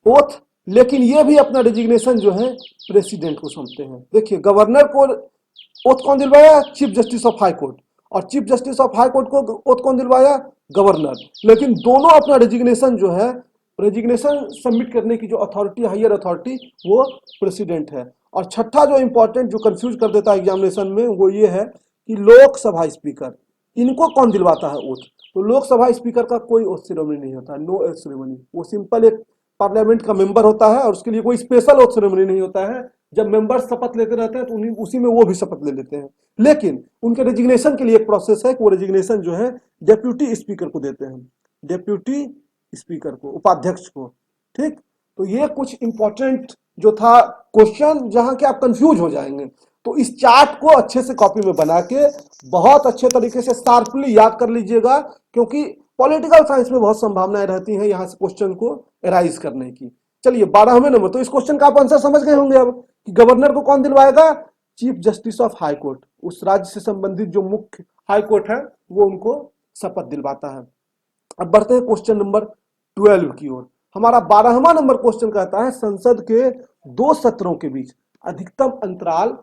Speaker 1: ओथ, लेकिन ये भी अपना रेजिग्नेशन जो है प्रेसिडेंट को सौंपते हैं। देखिए, गवर्नर को ओथ कौन दिलवाया? Chief justice of high court, और chief justice of high court को ओथ कौन दिलवाया? गवर्नर। लेकिन दोनों अपना रेजिग्नेशन जो है, रेजिग्नेशन सबमिट करने की जो अथॉरिटी, हायर अथॉरिटी, वो प्रेसिडेंट है। और छठा जो इंपॉर्टेंट, जो कंफ्यूज कर देता है एग्जामिनेशन में, वो ये है कि लोकसभा स्पीकर, इनको कौन दिलवाता है ओथ? तो लोकसभा स्पीकर का कोई ओथ सेरेमनी नहीं होता, नो ओथ सेरेमनी, वो सिंपल एक पार्लियामेंट का मेंबर होता है, और उसके लिए कोई स्पेशल ओथ सेरेमनी नहीं होता है। जब मेंबर शपथ लेते रहते हैं तो उसी में वो भी शपथ ले लेते हैं, लेकिन उनके रेजिग्नेशन के लिए एक प्रोसेस है कि वो रेजिग्नेशन जो है डेप्यूटी स्पीकर को देते हैं, डेप्यूटी स्पीकर को, उपाध्यक्ष को, ठीक। तो ये कुछ इंपॉर्टेंट जो था क्वेश्चन, जहां के आप कंफ्यूज हो जाएंगे। तो इस चार्ट को अच्छे से कॉपी में बना के बहुत अच्छे तरीके से शार्पली याद कर लीजिएगा, क्योंकि पॉलिटिकल साइंस में बहुत संभावनाएं रहती हैं यहां से क्वेश्चन को एराइज करने की। चलिए 12वें नंबर, तो इस क्वेश्चन का आप आंसर समझ गए होंगे अब कि गवर्नर को कौन दिलवाएगा? Chief justice of high court, उस राज्य से संबंधित जो मुख्य हाई कोर्ट है वो उनको शपथ दिलवाता है। अब बढ़ते हैं क्वेश्चन नंबर 12 की ओर। हमारा 12वां नंबर क्वेश्चन कहता है संसद के दो सत्रों के बीच अधिकतम अंतराल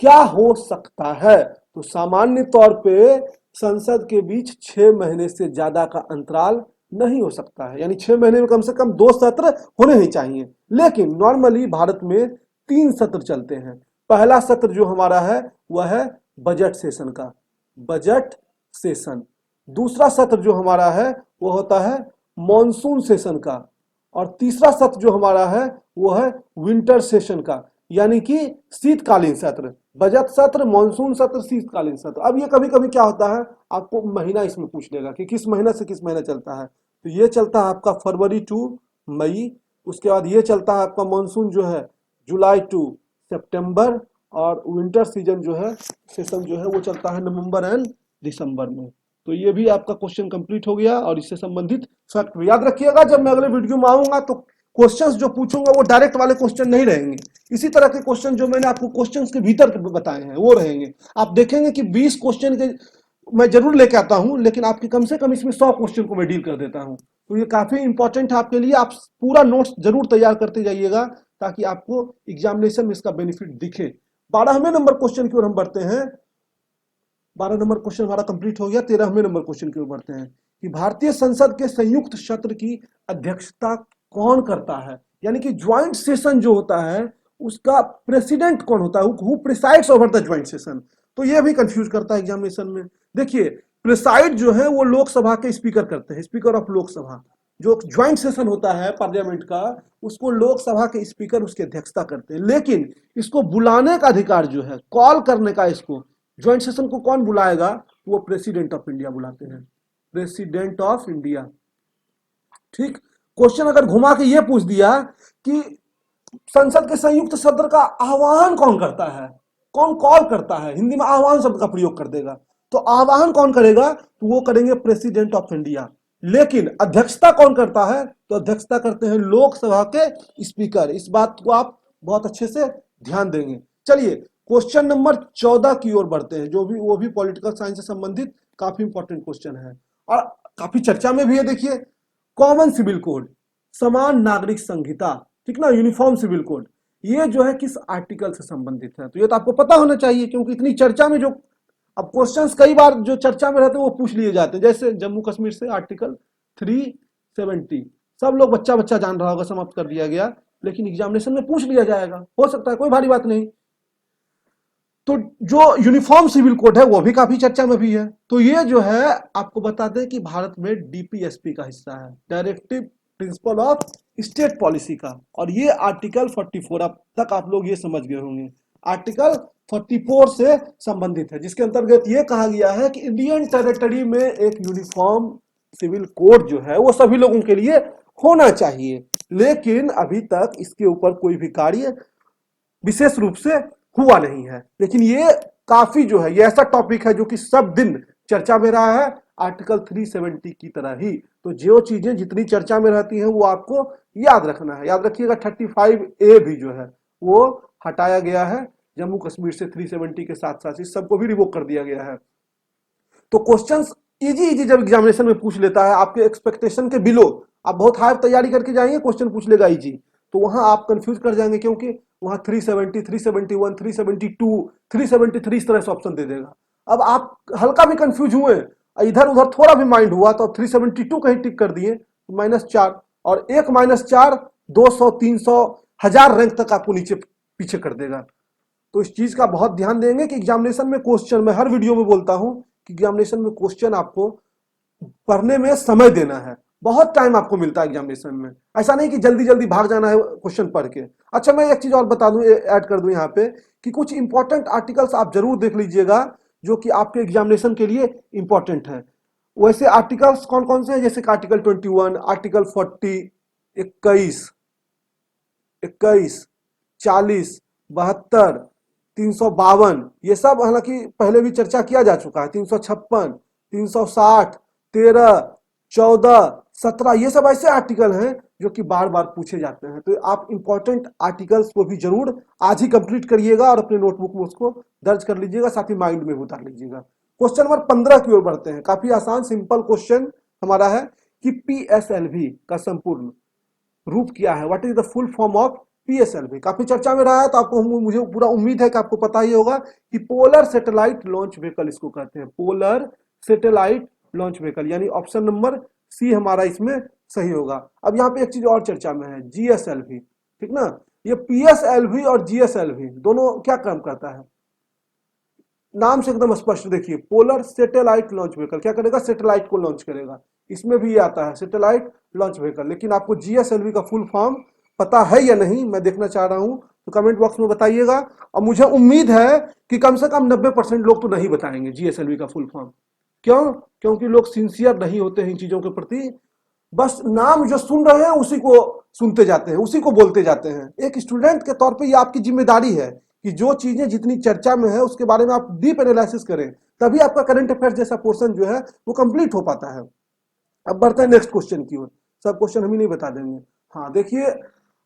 Speaker 1: क्या हो सकता है? तो सामान्य तौर पे संसद के बीच 6 महीने से ज्यादा का अंतराल नहीं हो सकता है, यानी 6 महीने में कम से कम 2 सत्र होने ही चाहिए। लेकिन नॉर्मली भारत में 3 सत्र चलते हैं। पहला सत्र जो हमारा है वह है बजट सेशन का, बजट सेशन। दूसरा सत्र जो हमारा है वो होता है मॉनसून सेशन का, और तीसरा सत्र जो हमारा है वो है विंटर सेशन का, यानी कि शीतकालीन सत्र। बजट सत्र, मॉनसून सत्र, शीतकालीन सत्र। अब ये कभी कभी क्या होता है, आपको महीना इसमें पूछ लेगा कि किस महीना से किस महीना चलता है। तो ये चलता है आपका फरवरी टू मई, उसके बाद ये चलता है आपका मॉनसून जो है जुलाई टू सितंबर, और विंटर सीजन जो है सेशन जो है वो चलता है नवंबर एंड दिसंबर में। तो ये भी आपका क्वेश्चन कंप्लीट हो गया, और इससे संबंधित फैक्ट भी याद रखिएगा। जब मैं अगले वीडियो में आऊंगा तो क्वेश्चंस जो पूछूंगा वो डायरेक्ट वाले क्वेश्चन नहीं रहेंगे, इसी तरह के क्वेश्चन जो मैंने आपको क्वेश्चंस के भीतर के बताए हैं वो रहेंगे। आप देखेंगे कि 20 क्वेश्चन के मैं जरूर लेके आता हूं, लेकिन आपके कम से कम इसमें 100 क्वेश्चन को मैं डील कर देता हूं। तो ये काफी इंपॉर्टेंट है आपके लिए। आप पूरा नोट्स जरूर तैयार करते जाइएगा ताकि आपको एग्जामिनेशन में इसका बेनिफिट दिखे। 12वें नंबर क्वेश्चन की ओर हम बढ़ते हैं। 12 नंबर क्वेश्चन हमारा कंप्लीट हो गया। 13वें नंबर क्वेश्चन की ओर बढ़ते हैं कि भारतीय संसद के संयुक्त सत्र की अध्यक्षता कौन करता है? यानी कि ज्वाइंट सेशन जो होता है उसका प्रेसिडेंट कौन होता है? Who presides over the joint session? तो ये भी कंफ्यूज करता है एग्जामिनेशन में। देखिए, प्रिसाइड जो है वो लोकसभा के स्पीकर करते हैं, स्पीकर ऑफ लोकसभा। जो ज्वाइंट सेशन होता है पार्लियामेंट का, उसको लोकसभा के स्पीकर उसकी अध्यक्षता करते हैं। लेकिन इसको बुलाने का अधिकार जो है, कॉल करने का, इसको ज्वाइंट सेशन को कौन बुलाएगा? वो प्रेसिडेंट ऑफ इंडिया बुलाते हैं, प्रेसिडेंट ऑफ इंडिया। ठीक। क्वेश्चन अगर घुमा के ये पूछ दिया कि संसद के संयुक्त सत्र का आह्वान कौन करता है, कौन कॉल करता है, हिंदी में आह्वान शब्द का प्रयोग कर देगा, तो आह्वान कौन करेगा? तो वो करेंगे प्रेसिडेंट ऑफ इंडिया। लेकिन अध्यक्षता कौन करता है? तो अध्यक्षता करते हैं लोकसभा के स्पीकर। इस बात को आप बहुत अच्छे से ध्यान देंगे। चलिए क्वेश्चन नंबर 14 की ओर बढ़ते हैं, जो भी वो भी पॉलिटिकल साइंस से संबंधित काफी इंपॉर्टेंट क्वेश्चन है और काफी चर्चा में भी है। देखिए, कॉमन सिविल कोड, समान नागरिक संहिता, ठीक ना, यूनिफॉर्म सिविल कोड, ये जो है किस आर्टिकल से संबंधित है? तो ये तो आपको पता होना चाहिए, क्योंकि इतनी चर्चा में जो अब क्वेश्चंस कई बार जो चर्चा में रहते हैं वो पूछ लिए जाते हैं। जैसे जम्मू कश्मीर से आर्टिकल 370, सब लोग बच्चा बच्चा जान रहा होगा, समाप्त कर दिया गया, लेकिन एग्जामिनेशन में पूछ लिया जाएगा, हो सकता है, कोई भारी बात नहीं। तो जो यूनिफॉर्म सिविल कोड है वो भी काफी चर्चा में भी है। तो ये जो है आपको बता दें कि भारत में डीपीएसपी का हिस्सा है, directive principle of state policy का, और ये आर्टिकल 44, अब तक आप लोग ये समझ गए होंगे, आर्टिकल 44 से संबंधित है, जिसके अंतर्गत ये कहा गया है कि इंडियन टेरिटरी में एक यूनिफॉर्म सिविल कोड जो है वो सभी लोगों के लिए होना चाहिए। लेकिन अभी तक इसके ऊपर कोई भी कार्य विशेष रूप से हुआ नहीं है। लेकिन ये काफी जो है, ये ऐसा टॉपिक है जो कि सब दिन चर्चा में रहा है, आर्टिकल 370 की तरह ही। तो जो चीजें जितनी चर्चा में रहती हैं वो आपको याद रखना है। याद रखिएगा 35A भी जो है वो हटाया गया है जम्मू कश्मीर से, 370 के साथ साथ इस सबको भी रिवोक कर दिया गया है। तो क्वेश्चंस इजी इजी जब एग्जामिनेशन में पूछ लेता है, आपके एक्सपेक्टेशन के बिलो, आप बहुत हाई तैयारी करके जाएंगे, क्वेश्चन पूछ लेगा इजी, तो वहां आप कंफ्यूज कर जाएंगे, क्योंकि वहां 370, 371, 372, 373 इस तरह से ऑप्शन दे देगा। अब आप हल्का भी कंफ्यूज हुए, इधर उधर थोड़ा भी माइंड हुआ, तो 372 कहीं टिक कर दिए, -4, और एक -4 200, 300, 1000 रैंक तक आपको नीचे पीछे कर देगा। तो इस चीज का बहुत ध्यान देंगे कि एग्जामिनेशन में क्वेश्चन, मैं हर वीडियो में बोलता हूं कि एग्जामिनेशन में क्वेश्चन आपको पढ़ने में समय देना है, बहुत टाइम आपको मिलता है एग्जामिनेशन में, ऐसा नहीं कि जल्दी जल्दी भाग जाना है क्वेश्चन पढ़ के। अच्छा, मैं एक चीज और बता दूं, ऐड कर दूं यहाँ पे कि कुछ इंपॉर्टेंट आर्टिकल्स आप जरूर देख लीजिएगा जो कि आपके एग्जामिनेशन के लिए इंपॉर्टेंट है। वैसे आर्टिकल्स कौन कौन से हैं? जैसे आर्टिकल 21, आर्टिकल 40, 21, 40, 72, 352, ये सब हालांकि पहले भी चर्चा किया जा चुका है। 356, 360, 13, 14, 17, ये सब ऐसे आर्टिकल हैं जो कि बार बार पूछे जाते हैं। तो आप इंपॉर्टेंट आर्टिकल्स को भी जरूर आज ही कंप्लीट करिएगा और अपने नोटबुक में उसको दर्ज कर लीजिएगा, साथ ही माइंड में भी उतार लीजिएगा। क्वेश्चन नंबर 15 की ओर बढ़ते हैं। काफी आसान सिंपल क्वेश्चन हमारा है कि पीएसएलवी का संपूर्ण रूप क्या है। What is the full form of PSLV. काफी चर्चा में रहा है, तो आपको मुझे पूरा उम्मीद है कि आपको पता ही होगा कि पोलर सैटेलाइट लॉन्च व्हीकल इसको कहते हैं। पोलर सैटेलाइट लॉन्च व्हीकल, यानी ऑप्शन नंबर सी हमारा इसमें सही होगा। अब यहाँ पे एक चीज और चर्चा में है, जीएसएलवी, ठीक ना। ये पीएसएलवी और जीएसएलवी दोनों क्या काम करता है, नाम से एकदम स्पष्ट देखिए, पोलर सैटेलाइट लॉन्च व्हीकल क्या करेगा, सैटेलाइट को लॉन्च करेगा। इसमें भी ये आता है सैटेलाइट लॉन्च व्हीकल। लेकिन आपको जीएसएलवी का फुल फॉर्म पता है या नहीं, मैं देखना चाह रहा हूं, तो कमेंट बॉक्स में बताइएगा। और मुझे उम्मीद है कि कम से कम 90% लोग तो नहीं बताएंगे जीएसएलवी का फुल फॉर्म। क्यों? क्योंकि लोग सिंसियर नहीं होते हैं इन चीजों के प्रति, बस नाम जो सुन रहे हैं उसी को सुनते जाते हैं, उसी को बोलते जाते हैं। एक स्टूडेंट के तौर पे ये आपकी जिम्मेदारी है कि जो चीजें जितनी चर्चा में है उसके बारे में आप डीप एनालिसिस करें, तभी आपका करंट अफेयर जैसा पोर्शन जो है वो कंप्लीट हो पाता है। अब बढ़ते हैं नेक्स्ट क्वेश्चन की ओर। सब क्वेश्चन हम ही नहीं बता देंगे। हाँ देखिए,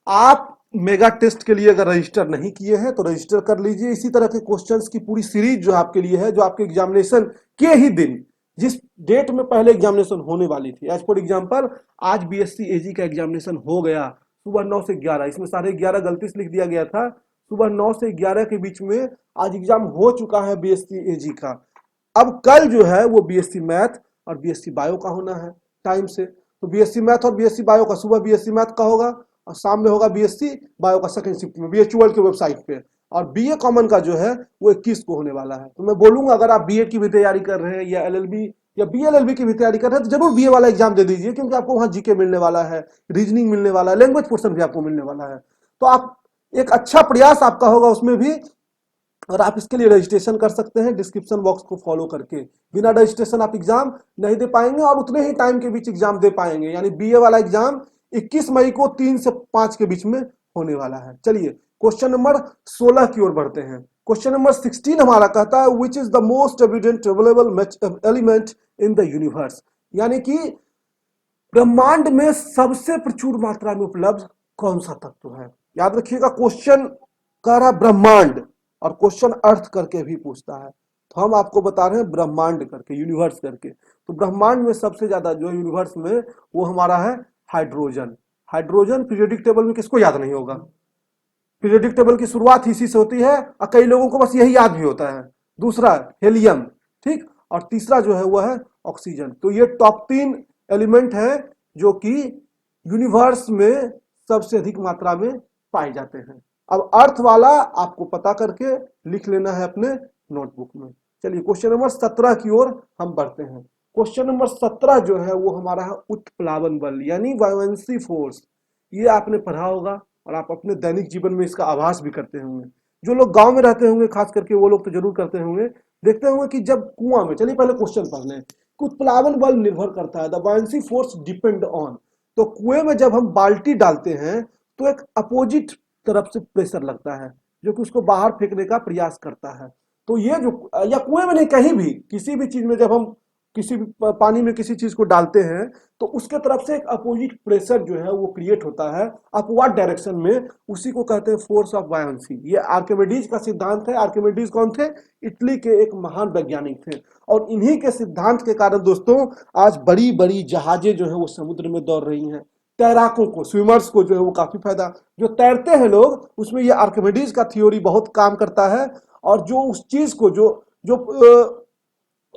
Speaker 1: आप मेगा टेस्ट के लिए अगर रजिस्टर नहीं किए हैं तो रजिस्टर कर लीजिए। इसी तरह के क्वेश्चंस की पूरी सीरीज जो आपके लिए है, जो आपके एग्जामिनेशन के ही दिन, जिस डेट में पहले एग्जामिनेशन होने वाली थी, एज फॉर एग्जांपल आज बीएससी एजी का एग्जामिनेशन हो गया सुबह 9 से 11, इसमें 11:30 गलती से लिख दिया गया था, सुबह 9 से 11 के बीच में आज एग्जाम हो चुका है बीएससी एजी का। अब कल जो है वो बीएससी मैथ और बीएससी बायो का होना है टाइम से। तो बीएससी मैथ और बीएससी बायो का सुबह बीएससी मैथ का होगा और शाम में होगा बीएससी बायो का सेकंड शिफ्ट में बीएचयू वर्ल्ड की वेबसाइट पे। और बीए कॉमन का जो है वो 21 को होने वाला है। तो मैं बोलूंगा अगर आप बीए की भी तैयारी कर रहे हैं या एलएलबी या बीएलएलबी की भी तैयारी कर रहे हैं तो जरूर बीए वाला एग्जाम दे दीजिए, क्योंकि आपको वहां जीके मिलने वाला है, रीजनिंग मिलने वाला है, लैंग्वेज पोर्शन भी आपको मिलने वाला है। तो आप एक अच्छा प्रयास आपका होगा उसमें भी, और आप इसके लिए रजिस्ट्रेशन कर सकते हैं डिस्क्रिप्शन बॉक्स को फॉलो करके। बिना रजिस्ट्रेशन आप एग्जाम नहीं दे पाएंगे और उतने ही टाइम के बीच एग्जाम दे पाएंगे। यानी बीए वाला एग्जाम 21 मई को 3 से 5 के बीच में होने वाला है। चलिए क्वेश्चन नंबर 16 की ओर बढ़ते हैं। क्वेश्चन नंबर 16 हमारा कहता है which is the most evident available element in the universe. यानी कि ब्रह्मांड में सबसे प्रचुर मात्रा में उपलब्ध कौन सा तत्व है। याद रखिएगा, क्वेश्चन कह रहा ब्रह्मांड और क्वेश्चन अर्थ करके भी पूछता है, तो हम आपको बता रहे हैं ब्रह्मांड करके, यूनिवर्स करके। तो ब्रह्मांड में सबसे ज्यादा जो यूनिवर्स में वो हमारा है हाइड्रोजन। हाइड्रोजन पीरियोडिक टेबल में किसको याद नहीं होगा, पीरियोडिक टेबल की शुरुआत इसी से होती है और कई लोगों को बस यही याद भी होता है। दूसरा हेलियम, ठीक, और तीसरा जो है वह है ऑक्सीजन। तो ये टॉप 3 एलिमेंट है जो कि यूनिवर्स में सबसे अधिक मात्रा में पाए जाते हैं। अब अर्थ वाला आपको पता करके लिख लेना है अपने नोटबुक में। चलिए क्वेश्चन नंबर 17 की ओर हम बढ़ते हैं। क्वेश्चन नंबर 17 जो है वो हमारा है उत्प्लावन बल, यानी वायुवंशी फोर्स। ये आपने पढ़ा होगा और आप अपने दैनिक जीवन में इसका आभास भी करते होंगे। जो लोग गांव में रहते होंगे खास करके वो लोग तो जरूर करते होंगे, देखते होंगे कि जब कुआं में, चलिए पहले क्वेश्चन पढ़ लें, उत्प्लावन बल निर्भर करता है, the buoyancy force depend on. तो कुएं में जब हम बाल्टी डालते हैं तो एक अपोजिट तरफ से प्रेशर लगता है जो कि उसको बाहर फेंकने का प्रयास करता है। तो ये जो, या कुएं में नहीं, कहीं भी किसी भी चीज में जब हम किसी भी पानी में किसी चीज को डालते हैं तो उसके तरफ से एक अपोजिट प्रेशर जो है वो क्रिएट होता है अपवर्ड डायरेक्शन में, उसी को कहते हैं फोर्स ऑफ बायंसी। ये आर्किमिडीज का सिद्धांत है। आर्किमिडीज कौन थे, इटली के एक महान वैज्ञानिक थे, और इन्हीं के सिद्धांत के कारण दोस्तों आज बड़ी बड़ी जहाजें जो है वो समुद्र में दौड़ रही हैं। तैराकों को, स्विमर्स को जो है वो काफी फायदा, जो तैरते हैं लोग उसमें ये आर्किमिडीज का थ्योरी बहुत काम करता है। और जो उस चीज को जो जो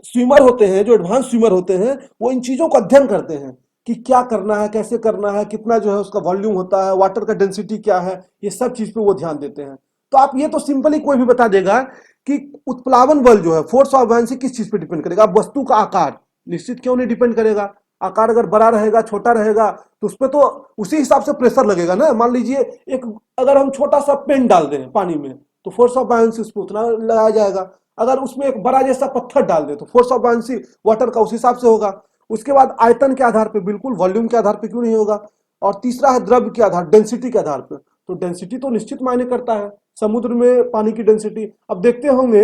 Speaker 1: स्विमर होते हैं, जो एडवांस स्विमर होते हैं, वो इन चीजों का अध्ययन करते हैं कि क्या करना है, कैसे करना है, कितना जो है उसका वॉल्यूम होता है, वाटर का डेंसिटी क्या है, ये सब चीज पे वो ध्यान देते हैं। तो आप ये तो सिंपली कोई भी बता देगा कि उत्प्लावन बल जो है, फोर्स ऑफ बायंसी, किस चीज पे डिपेंड करेगा। अब वस्तु का आकार निश्चित क्यों नहीं डिपेंड करेगा, आकार अगर बड़ा रहेगा छोटा रहेगा तो उस पर तो उसी हिसाब से प्रेशर लगेगा ना। मान लीजिए एक, अगर हम छोटा सा पेन डाल दें पानी में तो फोर्स ऑफ बायंसी उस पर उतना लगाया जाएगा। अगर उसमें एक बड़ा जैसा पत्थर डाल दे तो फोर्स ऑफ बायंसी वाटर का उस हिसाब से होगा। उसके बाद आयतन के आधार पे, बिल्कुल वॉल्यूम के आधार पे क्यों नहीं होगा। और तीसरा है द्रव्य के आधार, डेंसिटी के आधार पे। तो डेंसिटी तो निश्चित मायने करता है, समुद्र में पानी की डेंसिटी। अब देखते होंगे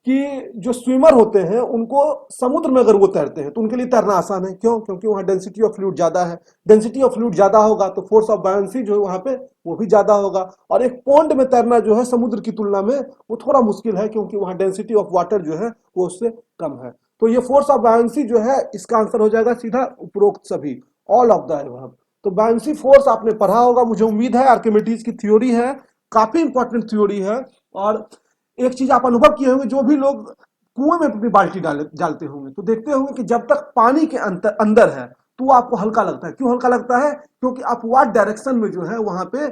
Speaker 1: कि जो स्विमर होते हैं उनको समुद्र में अगर वो तैरते हैं तो उनके लिए तैरना आसान है, क्यों? क्योंकि वहाँ डेंसिटी ऑफ फ्लूइड ज्यादा है। डेंसिटी ऑफ फ्लूइड ज्यादा होगा तो फोर्स ऑफ बायंसी जो है वहाँ पे वो भी ज्यादा होगा। और एक पॉन्ड में तैरना जो है समुद्र की तुलना में वो थोड़ा मुश्किल है, क्योंकि वहाँ डेंसिटी ऑफ वाटर जो है वो उससे कम है। तो ये फोर्स ऑफ बायंसी जो है इसका आंसर हो जाएगा सीधा उपरोक्त सभी, ऑल ऑफ द अबव। तो बायंसी फोर्स आपने पढ़ा होगा, मुझे उम्मीद है। आर्किमिडीज की थ्योरी है, काफी इंपॉर्टेंट थ्योरी है। और एक चीज आप अनुभव किए होंगे, जो भी लोग कुएं में अपनी बाल्टी डालते होंगे तो देखते होंगे कि जब तक पानी के अंदर है तो आपको हल्का लगता है। क्यों हल्का लगता है? क्योंकि अपवर्ड डायरेक्शन में जो है वहां पे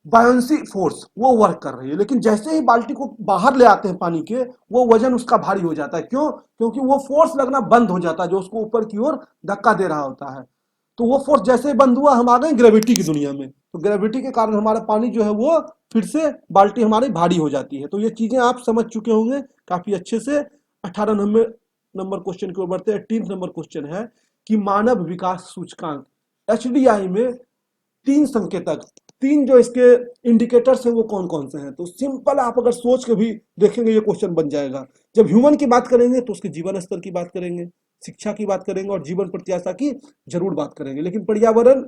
Speaker 1: बायोंसी फोर्स वो वर्क कर रही है। लेकिन जैसे ही बाल्टी को बाहर ले आते हैं पानी के, वो वजन उसका भारी हो जाता है। क्यों? क्योंकि वो फोर्स लगना बंद हो जाता है जो उसको ऊपर की ओर धक्का दे रहा होता है। तो वो फोर्स जैसे ही बंद हुआ, हम आ गए ग्रेविटी की दुनिया में। तो ग्रेविटी के कारण हमारा पानी जो है वो फिर से बाल्टी हमारी भारी हो जाती है। तो ये चीजें आप समझ चुके होंगे काफी अच्छे से। 18 नंबर क्वेश्चन की ओर बढ़ते हैं। 18 नंबर क्वेश्चन है कि मानव विकास सूचकांक एचडीआई में 3 संकेतक, 3 जो इसके इंडिकेटर्स हैं वो कौन कौन से हैं? तो सिंपल, आप अगर सोच के भी देखेंगे ये क्वेश्चन बन जाएगा। जब ह्यूमन की बात करेंगे तो उसके जीवन स्तर की बात करेंगे, शिक्षा की बात करेंगे और जीवन प्रत्याशा की जरूर बात करेंगे। लेकिन पर्यावरण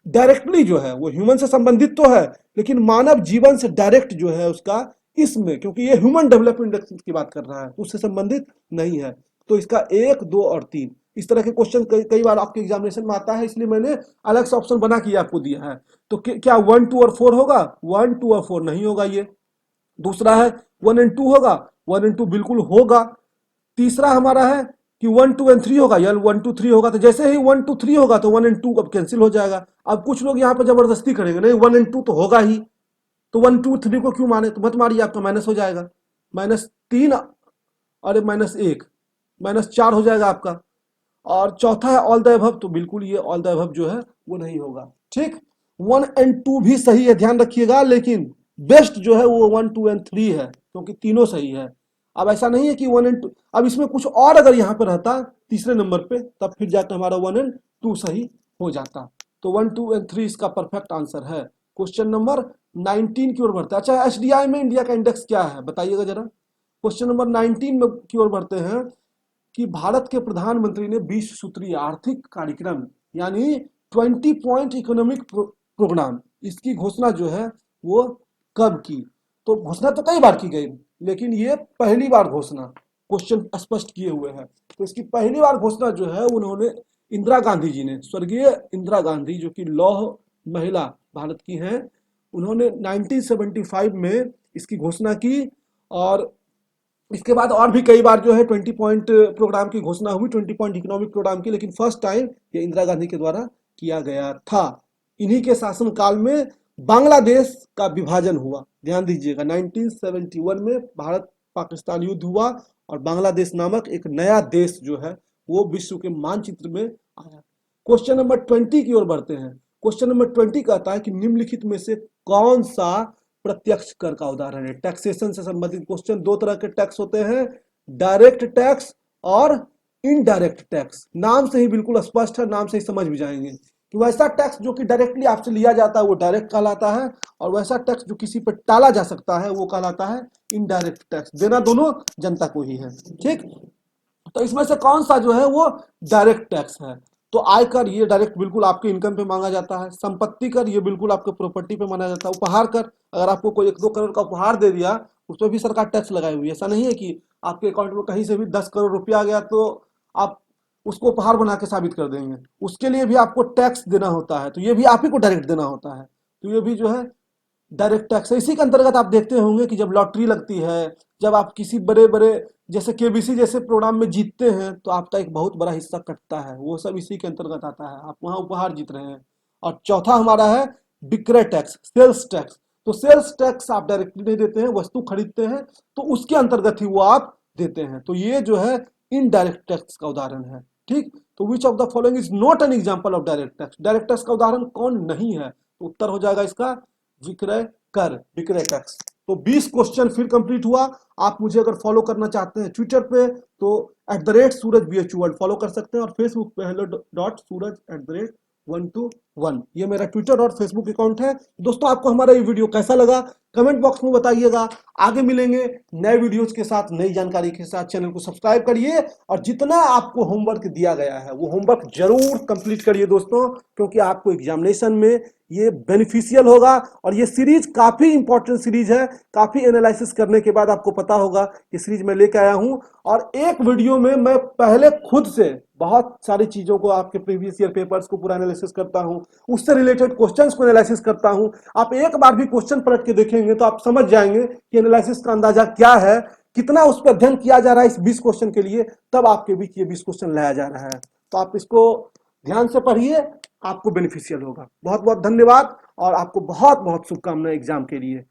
Speaker 1: डायरेक्टली जो है वो ह्यूमन से संबंधित तो है, लेकिन मानव जीवन से डायरेक्ट जो है उसका इसमें, क्योंकि ये ह्यूमन डेवलपमेंट इंडेक्स की बात कर रहा है, उससे संबंधित नहीं है। तो इसका 1, 2 और 3 इस तरह के क्वेश्चन कई बार आपके एग्जामिनेशन में आता है, इसलिए मैंने अलग से ऑप्शन बना के आपको दिया है। तो क्या 1, 2 और 4 होगा? 1, 2 और 4 नहीं होगा ये। दूसरा है 1 एंड 2 होगा? 1 एंड 2 बिल्कुल होगा। तीसरा हमारा है कि 1, 2 एंड 3 होगा, या 1, 2, 3 होगा। तो जैसे ही 1, 2, 3 होगा तो 1 एंड 2 अब कैंसिल हो जाएगा। अब कुछ लोग यहाँ पर जबरदस्ती करेंगे, नहीं 1 एंड 2 तो होगा ही, तो 1, 2, 3 को क्यों माने? तो मत मारिए, आपका माइनस हो जाएगा। -3 और -1, -4 हो जाएगा आपका। और चौथा है ऑल द अबव, तो बिल्कुल ये ऑल द अबव जो है वो नहीं होगा। ठीक, 1 एंड 2 भी सही है, ध्यान रखिएगा, लेकिन बेस्ट जो है वो 1, 2 एंड 3 है, क्योंकि तीनों सही है। अब ऐसा नहीं है कि 1 एंड 2, अब इसमें कुछ और अगर यहाँ पे रहता तीसरे नंबर पे, तब फिर जाकर हमारा 1 एंड 2 सही हो जाता। तो 1, 2 एंड 3 इसका परफेक्ट आंसर है। क्वेश्चन नंबर 19 की ओर बढ़ते हैं। अच्छा, एचडीआई में इंडिया का इंडेक्स क्या है बताइएगा जरा। क्वेश्चन नंबर 19 में की ओर बढ़ते हैं कि भारत के प्रधानमंत्री ने 20 सूत्रीय आर्थिक कार्यक्रम यानी 20 पॉइंट इकोनॉमिक प्रोग्राम, इसकी घोषणा जो है वो कब की? तो घोषणा तो कई बार की गई, लेकिन ये पहली बार घोषणा क्वेश्चन स्पष्ट किए हुए हैं। तो इसकी पहली बार घोषणा जो है उन्होंने इंदिरा गांधी जी ने, स्वर्गीय इंदिरा गांधी जो कि लौह महिला भारत की हैं, उन्होंने 1975 में इसकी घोषणा की। और इसके बाद और भी कई बार जो है 20 पॉइंट प्रोग्राम की घोषणा हुई, 20 पॉइंट इकोनॉमिक प्रोग्राम की, लेकिन फर्स्ट टाइम ये इंदिरा गांधी के द्वारा किया गया था। इन्हीं के शासन काल में बांग्लादेश का विभाजन हुआ। ध्यान दीजिएगा, 1971 में भारत पाकिस्तान युद्ध हुआ और बांग्लादेश नामक एक नया देश जो है वो विश्व के मानचित्र में आया। क्वेश्चन नंबर 20 की ओर बढ़ते हैं। क्वेश्चन नंबर 20 कहता है कि निम्नलिखित में से कौन सा प्रत्यक्ष कर का उदाहरण है? टैक्सेशन से संबंधित क्वेश्चन। 2 तरह के टैक्स होते हैं, डायरेक्ट टैक्स और इनडायरेक्ट टैक्स। नाम से ही बिल्कुल स्पष्ट है, नाम से ही समझ भी जाएंगे कि वैसा टैक्स जो कि डायरेक्टली आपसे लिया जाता है वो डायरेक्ट कहलाता है, और वैसा टैक्स जो किसी पर टाला जा सकता है वो कहलाता है इनडायरेक्ट टैक्स। देना दोनों जनता को ही है। ठीक, तो इसमें से कौन सा जो है वो डायरेक्ट टैक्स है? तो आयकर ये डायरेक्ट बिल्कुल आपके इनकम पे मांगा जाता है। संपत्ति कर ये बिल्कुल आपके प्रॉपर्टी पे माना जाता है। उपहार कर, अगर आपको कोई 1-2 करोड़ का उपहार दे दिया उस पर भी सरकार टैक्स लगाई हुई है। ऐसा नहीं है कि आपके अकाउंट में कहीं से भी 10 करोड़ रुपया आ गया तो आप उसको उपहार बना के साबित कर देंगे, उसके लिए भी आपको टैक्स देना होता है। तो ये भी आप ही को डायरेक्ट देना होता है। तो ये भी जो है डायरेक्ट टैक्स है। इसी के अंतर्गत आप देखते होंगे कि जब लॉटरी लगती है, जब आप किसी बड़े बड़े जैसे केबीसी जैसे प्रोग्राम में जीतते हैं तो आपका एक बहुत बड़ा हिस्सा कटता है, वो सब इसी के अंतर्गत आता है। आप वहां उपहार जीत रहे हैं। और चौथा हमारा है विक्रय टैक्स, सेल्स टैक्स। तो सेल्स टैक्स आप डायरेक्टली नहीं देते हैं, वस्तु खरीदते हैं तो उसके अंतर्गत ही वो आप देते हैं। तो ये जो है इनडायरेक्ट टैक्स का उदाहरण है। ठीक, तो विच of the following is not an example of direct tax? Direct tax का उदाहरण कौन नहीं है? तो उत्तर हो जाएगा इसका विक्रय कर, विक्रय टैक्स। तो 20 क्वेश्चन फिर कंप्लीट हुआ। आप मुझे अगर फॉलो करना चाहते हैं ट्विटर पे तो @सूरज BHU वर्ल्ड फॉलो कर सकते हैं, और फेसबुक पे hello.suraj@ 121। ये मेरा ट्विटर और फेसबुक अकाउंट है। दोस्तों, आपको हमारा ये वीडियो कैसा लगा कमेंट बॉक्स में बताइएगा। आगे मिलेंगे नए वीडियोस के साथ, नई जानकारी के साथ। चैनल को सब्सक्राइब करिए और जितना आपको होमवर्क दिया गया है वो होमवर्क जरूर कंप्लीट करिए दोस्तों, क्योंकि आपको एग्जामिनेशन में ये बेनिफिशियल होगा। और ये सीरीज काफी इंपॉर्टेंट सीरीज है। काफी एनालिसिस करने के बाद आपको पता होगा ये सीरीज मैं लेके आया हूं। और एक वीडियो में मैं पहले खुद से बहुत सारी चीजों को, आपके प्रीवियस ईयर पेपर्स को पूरा एनालिसिस करता हूं, उससे रिलेटेड क्वेश्चंस को एनालिसिस करता हूं। आप एक बार भी क्वेश्चन पलट के देखेंगे तो आप समझ जाएंगे कि एनालिसिस का अंदाजा क्या है, कितना उस पर अध्ययन किया जा रहा है इस 20 क्वेश्चन के लिए, तब आपके बीच ये 20 क्वेश्चन लाया जा रहा है। तो आप इसको ध्यान से पढ़िए, आपको बेनिफिशियल होगा। बहुत बहुत धन्यवाद और आपको बहुत बहुत शुभकामनाएं एग्जाम के लिए।